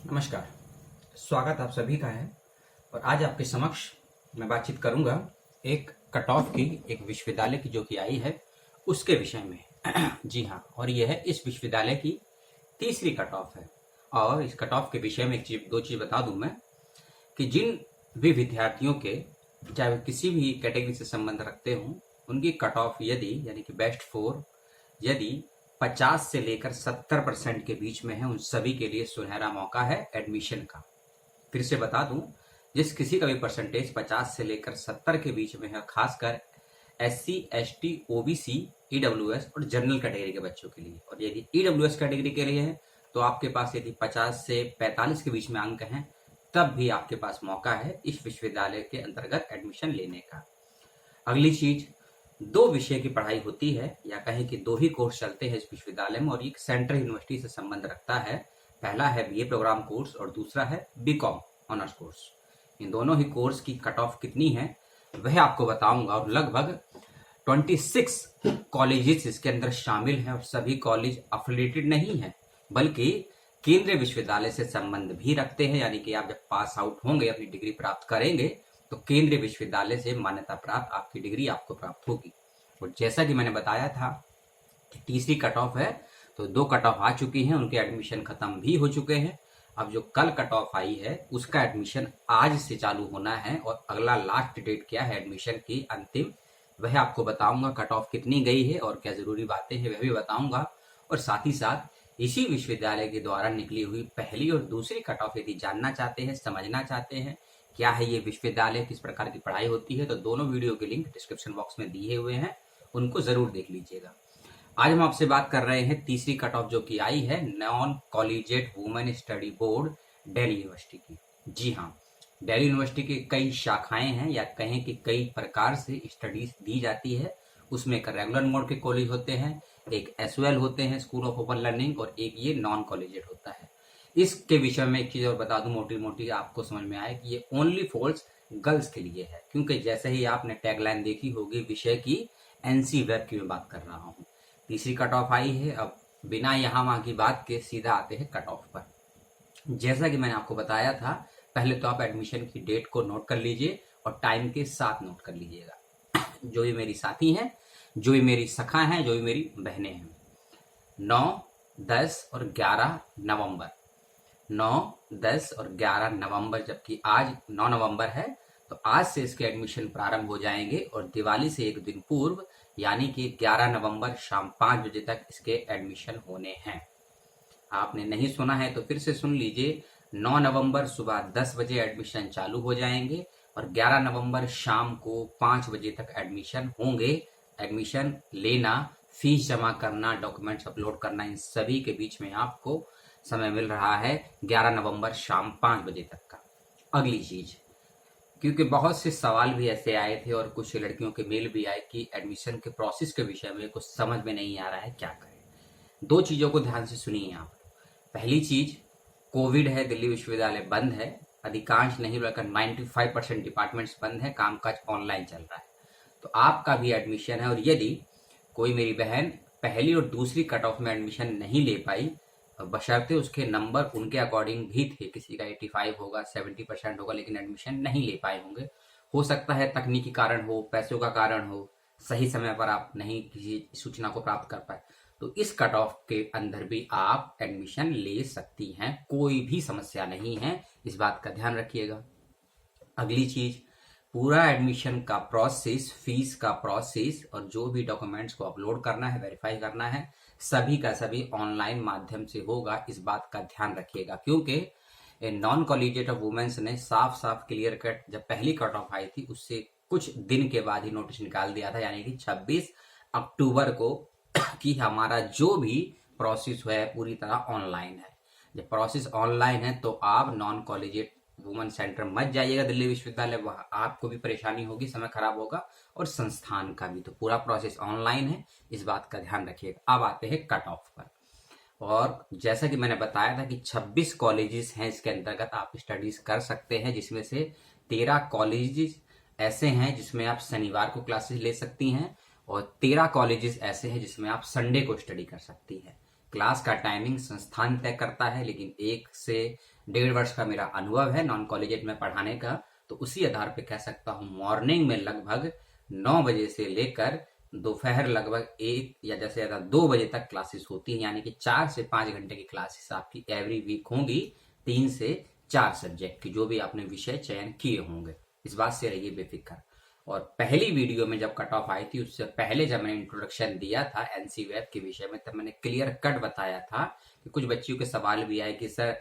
नमस्कार। स्वागत आप सभी का है। और आज आपके समक्ष मैं बातचीत करूंगा एक कट ऑफ की, एक विश्वविद्यालय की जो कि आई है उसके विषय में। जी हाँ, और यह है इस विश्वविद्यालय की तीसरी कट ऑफ है। और इस कट ऑफ के विषय में दो चीज बता दूं मैं कि जिन भी विद्यार्थियों के चाहे वो किसी भी कैटेगरी से संबंध रखते हों, उनकी कट ऑफ यदि यानी कि बेस्ट 4 यदि 50 से लेकर 70% के बीच में है, उन सभी के लिए सुनहरा मौका है एडमिशन का। फिर से बता दूं, जिस किसी का भी परसेंटेज 50 से लेकर 70 के बीच में है, खासकर SC, ST, OBC, EWS और जनरल कैटेगरी के बच्चों के लिए। और यदि EWS कैटेगरी के लिए है तो आपके पास यदि 50 से 45 के बीच में अंक हैं, तब भी आपके पास मौका है इस विश्वविद्यालय के अंतर्गत एडमिशन लेने का। अगली चीज, 2 विषय की पढ़ाई होती है, या कहें कि 2 ही कोर्स चलते हैं इस विश्वविद्यालय में, और ये सेंट्रल यूनिवर्सिटी से संबंध रखता है। पहला है BA प्रोग्राम कोर्स और दूसरा है BCom ऑनर्स कोर्स। इन दोनों ही कोर्स की कट ऑफ कितनी है वह आपको बताऊंगा। और लगभग 26 कॉलेजेस इसके अंदर शामिल हैं, और सभी कॉलेज अफिलिएटेड नहीं है बल्कि केंद्रीय विश्वविद्यालय से संबंध भी रखते हैं। यानी कि आप जब पास आउट होंगे, अपनी डिग्री प्राप्त करेंगे, तो केंद्रीय विश्वविद्यालय से मान्यता प्राप्त आपकी डिग्री आपको प्राप्त होगी। और जैसा कि मैंने बताया था कि तीसरी कट ऑफ है, तो 2 कट ऑफ आ चुकी हैं, उनके एडमिशन खत्म भी हो चुके हैं। अब जो कल कट ऑफ आई है उसका एडमिशन आज से चालू होना है, और अगला लास्ट डेट क्या है एडमिशन की अंतिम, वह आपको बताऊंगा। कट ऑफ कितनी गई है और क्या जरूरी बातें हैं वह भी बताऊंगा। और साथ ही साथ इसी विश्वविद्यालय के द्वारा निकली हुई पहली और दूसरी कट ऑफ यदि जानना चाहते हैं, समझना चाहते हैं क्या है ये विश्वविद्यालय, किस प्रकार की पढ़ाई होती है, तो दोनों वीडियो के लिंक डिस्क्रिप्शन बॉक्स में दिए हुए हैं, उनको जरूर देख लीजिएगा। आज हम आपसे बात कर रहे हैं तीसरी कट ऑफ जो कि आई है non collegiate women study board Delhi university की। जी हाँ, दिल्ली यूनिवर्सिटी की कई शाखाएं हैं, या कहें कि कई प्रकार से स्टडीज दी जाती है। उसमें एक रेगुलर मोड के कॉलेज होते हैं, एक SOL होते हैं, स्कूल ऑफ ओपन लर्निंग, और एक ये नॉन कॉलेजिएट होता है। इसके विषय में एक चीज और बता दूं, मोटी मोटी आपको समझ में आए कि ये ओनली फॉल्स गर्ल्स के लिए है, क्योंकि जैसे ही आपने टैगलाइन देखी होगी विषय की, NC वेब की मैं बात कर रहा हूँ। तीसरी कट ऑफ आई है। अब बिना यहाँ वहां की बात के सीधा आते हैं कट ऑफ पर। जैसा कि मैंने आपको बताया था, पहले तो आप एडमिशन की डेट को नोट कर लीजिए और टाइम के साथ नोट कर लीजिएगा। जो भी मेरी साथी हैं, जो भी मेरी सखा हैं, जो भी मेरी बहनें हैं, 9, 10 और 11 नवंबर, 9, 10 और 11 नवंबर, जबकि आज 9 नवंबर है, तो आज से इसके एडमिशन प्रारंभ हो जाएंगे। और दिवाली से एक दिन पूर्व यानी कि 11 नवंबर शाम 5 बजे तक इसके एडमिशन होने हैं। आपने नहीं सुना है तो फिर से सुन लीजिए। 9 नवंबर सुबह 10 बजे एडमिशन चालू हो जाएंगे, और 11 नवंबर शाम को 5 बजे तक एडमिशन होंगे। एडमिशन लेना, फीस जमा करना, डॉक्यूमेंट्स अपलोड करना, इन सभी के बीच में आपको समय मिल रहा है 11 नवंबर शाम 5 बजे तक का। अगली चीज, क्योंकि बहुत से सवाल भी ऐसे आए थे और कुछ लड़कियों के मेल भी आए कि एडमिशन के प्रोसेस के विषय में कुछ समझ में नहीं आ रहा है, क्या करें। 2 चीजों को ध्यान से सुनिए आप। पहली चीज, कोविड है, दिल्ली विश्वविद्यालय बंद है, अधिकांश नहीं बल्कि 95% डिपार्टमेंट्स बंद है, कामकाज ऑनलाइन चल रहा है। तो आपका भी एडमिशन है, और यदि कोई मेरी बहन पहली और दूसरी कट ऑफ में एडमिशन नहीं ले पाई, बशर्ते उसके नंबर उनके अकॉर्डिंग भी थे, किसी का 85 होगा, 70% होगा, लेकिन एडमिशन नहीं ले पाए होंगे, हो सकता है तकनीकी कारण हो, पैसों का कारण हो, सही समय पर आप नहीं किसी सूचना को प्राप्त कर पाए, तो इस कट ऑफ के अंदर भी आप एडमिशन ले सकती हैं, कोई भी समस्या नहीं है, इस बात का ध्यान रखिएगा। अगली चीज, पूरा एडमिशन का प्रोसेस, फीस का प्रोसेस और जो भी डॉक्यूमेंट्स को अपलोड करना है, वेरीफाई करना है, सभी का सभी ऑनलाइन माध्यम से होगा, इस बात का ध्यान रखिएगा। क्योंकि नॉन कॉलेजिएट ऑफ वुमेन्स ने साफ साफ क्लियर कट, जब पहली कट ऑफ आई थी उससे कुछ दिन के बाद ही नोटिस निकाल दिया था, यानी कि 26 अक्टूबर को, कि हमारा जो भी प्रोसेस है पूरी तरह ऑनलाइन है। जब प्रोसेस ऑनलाइन है तो आप नॉन कॉलेजिएट वुमेन सेंटर मत जाइएगा दिल्ली विश्वविद्यालय, वहां आपको भी परेशानी होगी, समय खराब होगा, और संस्थान का भी। तो पूरा प्रोसेस ऑनलाइन है, इस बात का ध्यान रखिएगा। अब आते हैं कट ऑफ पर। और जैसा कि मैंने बताया था कि 26 कॉलेजेस हैं इसके अंतर्गत आप स्टडीज कर सकते हैं, जिसमें से 13 कॉलेजेस ऐसे हैं जिसमें आप शनिवार को क्लासेस ले सकती हैं, और 13 कॉलेजेस ऐसे हैं जिसमें आप संडे को स्टडी कर सकती हैं। क्लास का टाइमिंग संस्थान तय करता है, लेकिन 1 से 1.5 वर्ष का मेरा अनुभव है नॉन कॉलेजिएट में पढ़ाने का, तो उसी आधार पे कह सकता हूँ मॉर्निंग में लगभग 9 बजे से लेकर दोपहर लगभग 1 या जैसे ज्यादा 2 बजे तक क्लासेस होती हैं, यानी कि 4 से 5 घंटे की क्लासेस आपकी एवरी वीक होंगी, 3 से 4 सब्जेक्ट की, जो भी आपने विषय चयन किए होंगे। इस बात से रहिए बेफिक्र। और पहली वीडियो में जब कट ऑफ आई थी, उससे पहले जब मैंने इंट्रोडक्शन दिया था एनसी वेब के विषय में, तब मैंने क्लियर कट बताया था कि कुछ बच्चियों के सवाल भी आए कि सर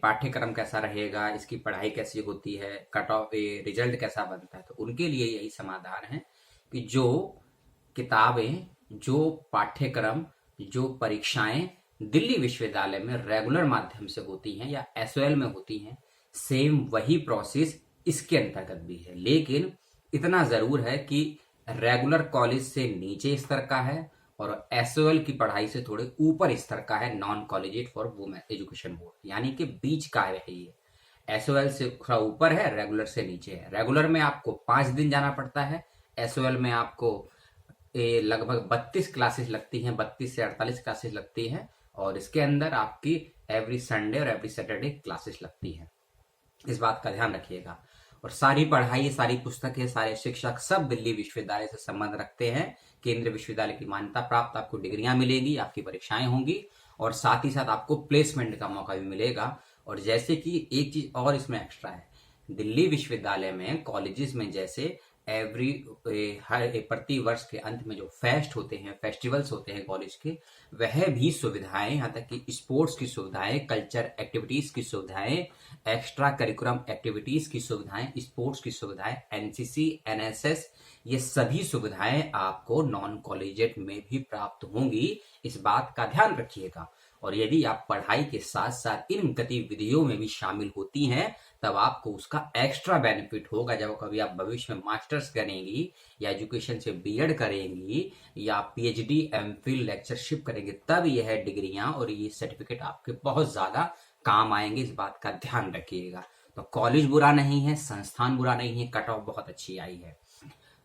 पाठ्यक्रम कैसा रहेगा, इसकी पढ़ाई कैसी होती है, कट ऑफ रिजल्ट कैसा बनता है। तो उनके लिए यही समाधान है कि जो किताबें, जो पाठ्यक्रम, जो परीक्षाएं दिल्ली विश्वविद्यालय में रेगुलर माध्यम से होती हैं या एसओएल में होती हैं, सेम वही प्रोसेस इसके अंतर्गत भी है। लेकिन इतना जरूर है कि रेगुलर कॉलेज से नीचे स्तर का है और एसओएल की पढ़ाई से थोड़े ऊपर स्तर का है non collegiate for women education board, यानी कि बीच का है ये। एसओएल से थोड़ा ऊपर है, रेगुलर से नीचे है। रेगुलर में आपको 5 दिन जाना पड़ता है, एसओएल में आपको लगभग 32 क्लासेस लगती हैं, 32 से 48 क्लासेस लगती हैं, और इसके अंदर आपकी एवरी संडे और एवरी सैटरडे क्लासेस लगती हैं। इस बात का ध्यान रखिएगा। और सारी पढ़ाई, सारी पुस्तकें, सारे शिक्षक सब दिल्ली विश्वविद्यालय से संबंध रखते हैं। केंद्रीय विश्वविद्यालय की मान्यता प्राप्त आपको डिग्रियां मिलेंगी, आपकी परीक्षाएं होंगी, और साथ ही साथ आपको प्लेसमेंट का मौका भी मिलेगा। और जैसे कि एक चीज और इसमें एक्स्ट्रा है, दिल्ली विश्वविद्यालय में कॉलेजेस में जैसे हर प्रति वर्ष के अंत में जो फेस्ट होते हैं, फेस्टिवल्स होते हैं कॉलेज के, वह भी सुविधाएं, यहाँ तक कि स्पोर्ट्स की सुविधाएं, कल्चर एक्टिविटीज की सुविधाएं, एक्स्ट्रा करिकुलम एक्टिविटीज की सुविधाएं, स्पोर्ट्स की सुविधाएं, एनसीसी, एनएसएस, ये सभी सुविधाएं आपको नॉन कॉलेजिएट में भी प्राप्त होंगी। इस बात का ध्यान रखिएगा। और यदि आप पढ़ाई के साथ साथ इन गतिविधियों में भी शामिल होती हैं, तब आपको उसका एक्स्ट्रा बेनिफिट होगा। जब कभी आप भविष्य में मास्टर्स करेंगी या एजुकेशन से बीएड करेंगी या पीएचडी, एमफिल, लेक्चरशिप करेंगे, तब यह डिग्रियां और ये सर्टिफिकेट आपके बहुत ज्यादा काम आएंगे। इस बात का ध्यान रखिएगा। तो कॉलेज बुरा नहीं है, संस्थान बुरा नहीं है, कट ऑफ बहुत अच्छी आई है।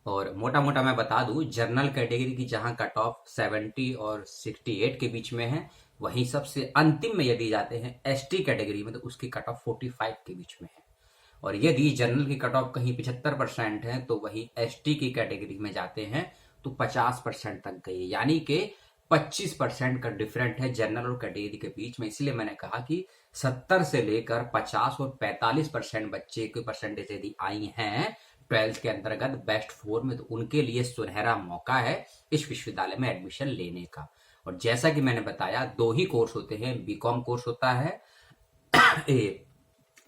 और मोटा मोटा मैं बता दूं, जनरल कैटेगरी की जहां कट ऑफ 70 और 68 के बीच में है, वहीं सबसे अंतिम में यदि जाते हैं एसटी कैटेगरी में, तो उसकी कट ऑफ 45 के बीच में है। और यदि जनरल की कट ऑफ कहीं 75% है, तो वही एसटी की कैटेगरी में जाते हैं तो 50% तक गई, यानी कि 25% का डिफरेंट है जनरल और कैटेगरी के बीच में। इसलिए मैंने कहा कि 70 से लेकर 50 और 45% बच्चे के परसेंटेज यदि आई हैं 12th के अंतर्गत बेस्ट 4 में, तो उनके लिए सुनहरा मौका है इस विश्वविद्यालय में एडमिशन लेने का। और जैसा कि मैंने बताया, 2 ही कोर्स होते हैं, बीकॉम कोर्स होता है,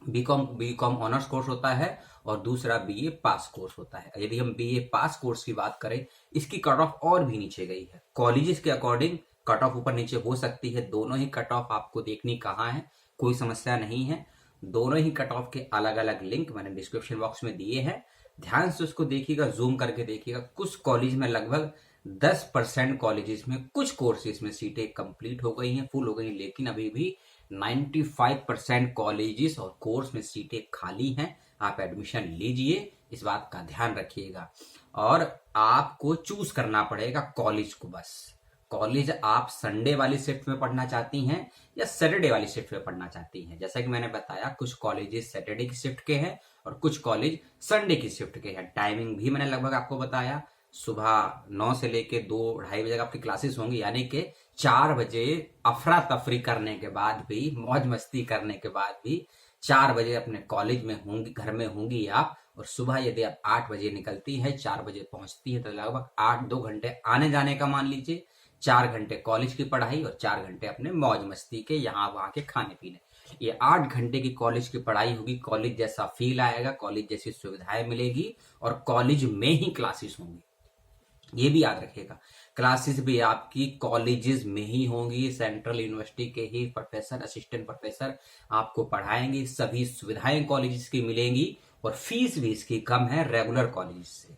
बीकॉम ऑनर्स कोर्स होता है, और दूसरा बीए पास कोर्स होता है। यदि हम बीए पास कोर्स की बात करें, इसकी कट ऑफ और भी नीचे गई है। कॉलेजेस के अकॉर्डिंग कट ऑफ ऊपर नीचे हो सकती है, दोनों ही कट ऑफ आपको देखनी कहाँ है, कोई समस्या नहीं है। दोनों ही कट ऑफ के अलग अलग लिंक मैंने डिस्क्रिप्शन बॉक्स में दिए हैं, ध्यान से उसको देखिएगा, जूम करके देखिएगा। कुछ कॉलेज में लगभग 10% कॉलेजेस में, कुछ कोर्सेज में सीटें कंप्लीट हो गई हैं, फुल हो गई हैं, लेकिन अभी भी 95% कॉलेजेस और कोर्स में सीटें खाली हैं। आप एडमिशन लीजिए, इस बात का ध्यान रखिएगा। और आपको चूज करना पड़ेगा कॉलेज को। बस कॉलेज आप संडे वाली शिफ्ट में पढ़ना चाहती हैं या सैटरडे वाली शिफ्ट में पढ़ना चाहती हैं। जैसा कि मैंने बताया, कुछ कॉलेजेस सैटरडे की शिफ्ट के हैं और कुछ कॉलेज संडे की शिफ्ट के हैं। टाइमिंग भी मैंने लगभग आपको बताया, सुबह 9 से लेके 2-2:30 बजे आपकी क्लासेस होंगी, यानी कि 4 बजे अफरा तफरी करने के बाद भी, मौज मस्ती करने के बाद भी 4 बजे अपने कॉलेज में होंगी, घर में होंगी आप। और सुबह यदि आप 8 बजे निकलती है, 4 बजे पहुंचती है, तो लगभग 8-2 घंटे आने जाने का मान लीजिए, 4 घंटे कॉलेज की पढ़ाई और 4 घंटे अपने मौज मस्ती के, यहाँ वहां के खाने पीने। ये 8 घंटे की कॉलेज की पढ़ाई होगी, कॉलेज जैसा फील आएगा, कॉलेज जैसी सुविधाएं मिलेगी, और कॉलेज में ही क्लासेस होंगी। ये भी याद रखिएगा, क्लासेस भी आपकी कॉलेजेस में ही होंगी। सेंट्रल यूनिवर्सिटी के ही प्रोफेसर, असिस्टेंट प्रोफेसर आपको पढ़ाएंगे। सभी सुविधाएं कॉलेजेस की मिलेंगी और फीस भी इसकी कम है रेगुलर कॉलेज से।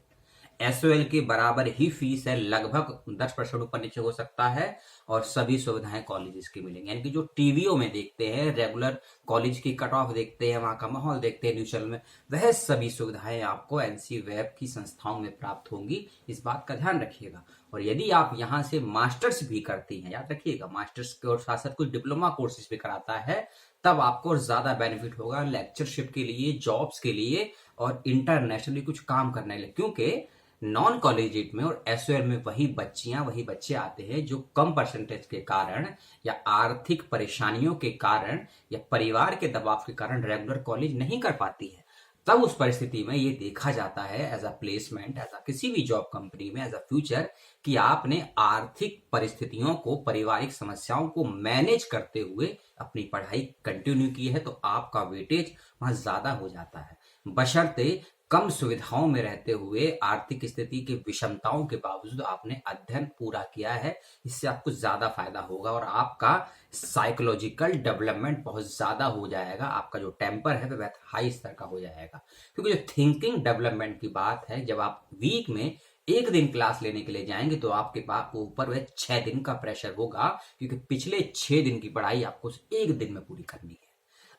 एसओएल के बराबर ही फीस है, लगभग 10% ऊपर नीचे हो सकता है, और सभी सुविधाएं कॉलेजेस की मिलेंगी। यानी कि जो टीवीओ में देखते हैं, रेगुलर कॉलेज की कट ऑफ देखते हैं, वहां का माहौल देखते हैं न्यूज चैनल में, वह सभी सुविधाएं आपको एनसी वेब की संस्थाओं में प्राप्त होंगी। इस बात का ध्यान रखिएगा। और यदि आप यहां से मास्टर्स भी करती हैं, याद रखिएगा मास्टर्स के साथ साथ कुछ डिप्लोमा कोर्सेज भी कराता है, तब आपको ज्यादा बेनिफिट होगा लेक्चरशिप के लिए, जॉब्स के लिए और इंटरनेशनली कुछ काम करने के लिए। क्योंकि नॉन कॉलेजिएट में और एसओएल में वही बच्चे आते हैं जो कम परसेंटेज के कारण या आर्थिक परेशानियों के कारण या परिवार के दबाव के कारण रेगुलर कॉलेज नहीं कर पाती है। तब उस परिस्थिति में ये देखा जाता है as a placement, as a किसी भी जॉब कंपनी में, एज अ फ्यूचर, कि आपने आर्थिक परिस्थितियों को, पारिवारिक समस्याओं को मैनेज करते हुए अपनी पढ़ाई कंटिन्यू की है, तो आपका वेटेज वहां ज्यादा हो जाता है। बशर्ते कम सुविधाओं में रहते हुए, आर्थिक स्थिति की विषमताओं के बावजूद आपने अध्ययन पूरा किया है, इससे आपको ज्यादा फायदा होगा और आपका साइकोलॉजिकल डेवलपमेंट बहुत ज्यादा हो जाएगा। आपका जो टेम्पर है वह हाई स्तर का हो जाएगा। क्योंकि जो थिंकिंग डेवलपमेंट की बात है, जब आप वीक में एक दिन क्लास लेने के लिए जाएंगे तो आपके पास ऊपर वह 6 दिन का प्रेशर होगा, क्योंकि पिछले 6 दिन की पढ़ाई आपको उस एक दिन में पूरी करनी है।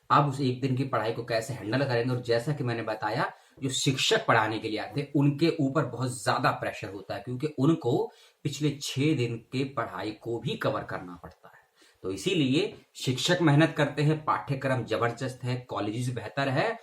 अब उस एक दिन की पढ़ाई को कैसे हैंडल करेंगे, और जैसा कि मैंने बताया, जो शिक्षक पढ़ाने के लिए आते हैं उनके ऊपर बहुत ज्यादा प्रेशर होता है, क्योंकि उनको पिछले 6 दिन के पढ़ाई को भी कवर करना पड़ता है। तो इसीलिए शिक्षक मेहनत करते हैं, पाठ्यक्रम जबरदस्त है, कॉलेजेस बेहतर है।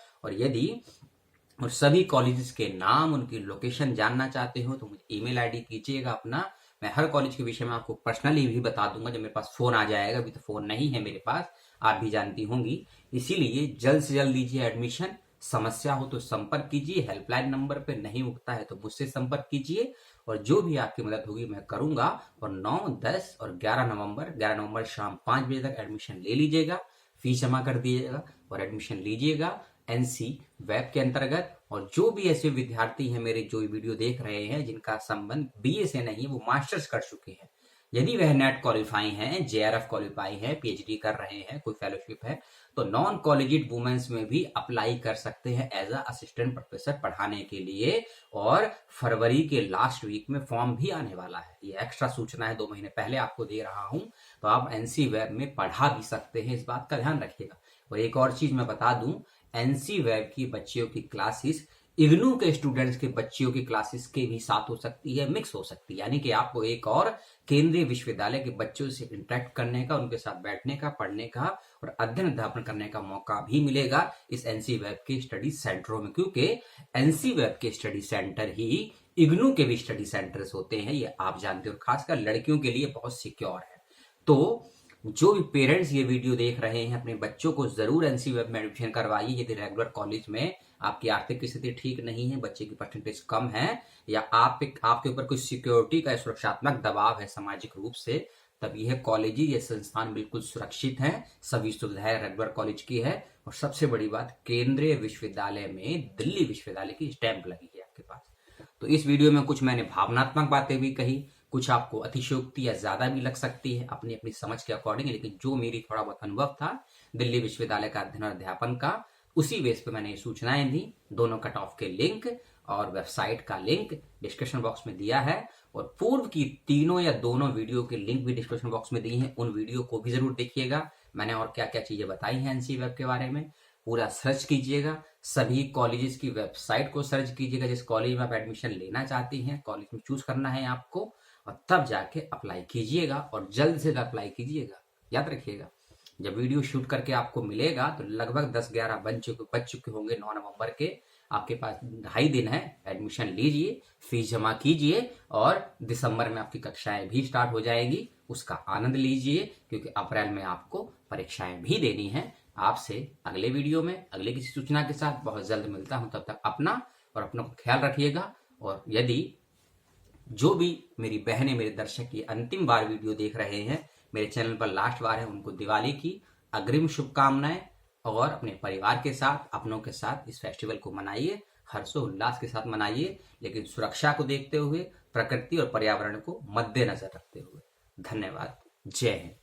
और सभी कॉलेजेस के नाम, उनकी लोकेशन जानना चाहते हो तो मुझे ईमेल आईडी कीजिएगा अपना। मैं हर कॉलेज के विषय में आपको पर्सनली भी बता दूंगा जब मेरे पास फोन आ जाएगा। अभी तो फोन नहीं है मेरे पास, आप भी जानती होंगी। इसीलिए जल्द से जल्द लीजिए एडमिशन। समस्या हो तो संपर्क कीजिए, हेल्पलाइन नंबर पे नहीं उठता है तो मुझसे संपर्क कीजिए, और जो भी आपकी मदद होगी मैं करूंगा। और 9, 10 और 11 नवंबर शाम 5 बजे तक एडमिशन ले लीजिएगा, फीस जमा कर दीजिएगा और एडमिशन लीजिएगा एनसी वेब के अंतर्गत। और जो भी ऐसे विद्यार्थी हैं मेरे जो वीडियो देख रहे हैं जिनका संबंध बीए से नहीं है, वो मास्टर्स कर चुके हैं, यदि वह नेट क्वालिफाई हैं, जेआरएफ क्वालिफाई हैं, पीएचडी कर रहे हैं, कोई फेलोशिप है, तो नॉन कॉलेजिएट वुमेन्स में भी अप्लाई कर सकते हैं एज अ असिस्टेंट प्रोफेसर पढ़ाने के लिए। और फरवरी के लास्ट वीक में फॉर्म भी आने वाला है। ये एक्स्ट्रा सूचना है, 2 महीने पहले आपको दे रहा हूं, तो आप एनसी वेब में पढ़ा भी सकते हैं, इस बात का ध्यान रखिएगा। और एक और चीज मैं बता दूं, एनसी वेब की बच्चियों की क्लासेस इग्नू के स्टूडेंट्स के बच्चियों की क्लासेस के भी साथ हो सकती है, मिक्स हो सकती है। यानी कि आपको एक और केंद्रीय विश्वविद्यालय के बच्चों से इंटरेक्ट करने का, उनके साथ बैठने का, पढ़ने का और अध्ययन अध्यापन करने का मौका भी मिलेगा इस एनसी वेब के स्टडी सेंटरों में। क्योंकि एनसी वेब के स्टडी सेंटर ही इग्नू के भी स्टडी सेंटर्स होते हैं, ये आप जानते हो, खासकर लड़कियों के लिए बहुत सिक्योर है। तो जो भी पेरेंट्स ये वीडियो देख रहे हैं, अपने बच्चों को जरूर एनसी वेब में एडमिशन करवाइए। यदि रेगुलर कॉलेज में आपकी आर्थिक स्थिति ठीक नहीं है, बच्चे की परसेंटेज कम है, या आपके ऊपर कोई सिक्योरिटी का सुरक्षात्मक दबाव है सामाजिक रूप से, तब यह कॉलेज, ये संस्थान बिल्कुल सुरक्षित है। सभी सुविधाएं रेगुलर कॉलेज की है, और सबसे बड़ी बात, केंद्रीय विश्वविद्यालय में दिल्ली विश्वविद्यालय की स्टैंप लगी है आपके पास। तो इस वीडियो में कुछ मैंने भावनात्मक बातें भी कही, कुछ आपको अतिशयोक्ति या ज्यादा भी लग सकती है अपनी अपनी समझ के अकॉर्डिंग, लेकिन जो मेरी थोड़ा बहुत अनुभव था दिल्ली विश्वविद्यालय का अध्ययन और अध्यापन का, उसी बेस पे मैंने सूचनाएं दी। दोनों कट ऑफ के लिंक और वेबसाइट का लिंक डिस्क्रिप्शन बॉक्स में दिया है, और पूर्व की तीनों या दोनों वीडियो के लिंक भी डिस्क्रिप्शन बॉक्स में दी हैं। उन वीडियो को भी जरूर देखिएगा। मैंने और क्या क्या चीजें बताई हैं एनसी वेब के बारे में, पूरा सर्च कीजिएगा। सभी कॉलेजेस की वेबसाइट को सर्च कीजिएगा, जिस कॉलेज में आप एडमिशन लेना चाहती हैं, कॉलेज में चूज करना है आपको, और तब जाके अप्लाई कीजिएगा, और जल्द से जल्द अप्लाई कीजिएगा। याद रखिएगा, जब वीडियो शूट करके आपको मिलेगा तो लगभग 10-11 बज चुके होंगे 9 नवंबर के। आपके पास 2.5 दिन है, एडमिशन लीजिए, फीस जमा कीजिए, और दिसंबर में आपकी कक्षाएं भी स्टार्ट हो जाएंगी, उसका आनंद लीजिए, क्योंकि अप्रैल में आपको परीक्षाएं भी देनी है। आपसे अगले वीडियो में अगले किसी सूचना के साथ बहुत जल्द मिलता हूं। तब तक अपना और अपनों का ख्याल रखिएगा। और यदि जो भी मेरी बहनें, मेरे दर्शक ये अंतिम बार वीडियो देख रहे हैं, मेरे चैनल पर लास्ट बार है, उनको दिवाली की अग्रिम शुभकामनाएं, और अपने परिवार के साथ, अपनों के साथ इस फेस्टिवल को मनाइए, हर्षोल्लास के साथ मनाइए, लेकिन सुरक्षा को देखते हुए, प्रकृति और पर्यावरण को मद्देनजर रखते हुए। धन्यवाद। जय हिंद।